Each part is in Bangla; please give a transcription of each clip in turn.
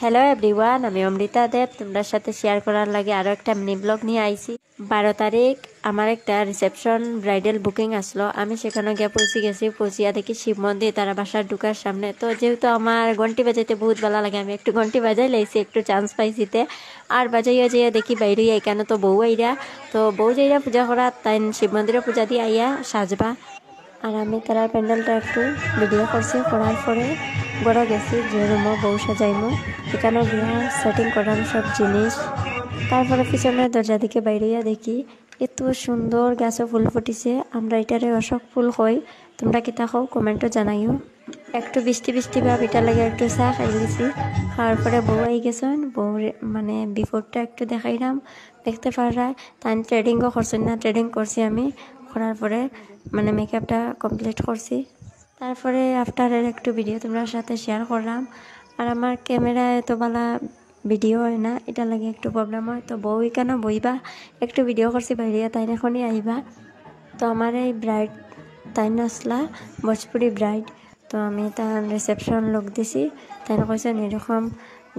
হ্যালো এভরিওয়ান, আমি অমৃতা দেব তোমাদের সাথে শেয়ার করার লাগে আরও একটা মিনি ব্লগ নিয়ে আইছি। 12 তারিখ আমার একটা রিসেপশন ব্রাইডাল বুকিং আসলো। আমি সেখানে গিয়ে পৌঁছিয়া দেখি শিব মন্দির তারা বাসার ঢুকার সামনে। তো যেহেতু আমার ঘন্টি বাজাইতে বহুত ভালো লাগে, আমি একটু ঘন্টি বাজাই লাইছি, একটু চান্স পাইছিতে। আর বাজাইয়া যাইয়া দেখি বাইরে এখানে তো বউ আইরা, তো বউ যাইরা পূজা করা তাই শিব মন্দিরে পূজা দিয়ে আইয়া সাজবা। আর আমি তারা প্যান্ডেলটা একটু ভিডিও করছি, করার পরে বড় গেছি যে রুমও বউ সাজাইমো, এখানেও গিয়া সেটিং করাম সব জিনিস। তারপরে পিছনের দরজা দিকে বাইরেইয়া দেখি এত সুন্দর গাছও ফুল ফুটিছে। আমরা এটারে অশোক ফুল কই, তোমরা কি তাকাও কমেন্টও জানাইও। একটু বৃষ্টি বৃষ্টি ভাব, এটা লাগে একটু চা খাই গেছি। খাওয়ার পরে বউ আই গেছেন, বউ মানে বিফোরটা একটু দেখাইলাম, দেখতে পারা। তাই ট্রেডিংও করছেন না, ট্রেডিং করছি আমি। করার পরে মানে মেকআপটা কমপ্লিট করছি। তারপরে আফটারের একটু ভিডিও তোমার সাথে শেয়ার করলাম। আর আমার ক্যামেরায় এত ভালো ভিডিও হয় না, এটা লাগে একটু প্রবলেম হয়। তো বউ কেন বইবা, একটু ভিডিও করছি বাইরে, তাই এখনই আইবা। তো আমার এই ব্রাইড তাই আসলা ভোজপুরি ব্রাইড, তো আমি তার রিসেপশন লুক দিছি। তাই কৈছেন এরকম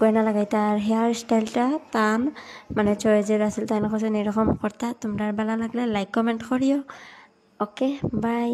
গয়না লাগাইতা, আর হেয়ার স্টাইলটা তান মানে চয়েজের আসল। তাই কৈছেন এরকম করতা। তোমরা ভালো লাগলে লাইক কমেন্ট করিও। ওকে, বাই।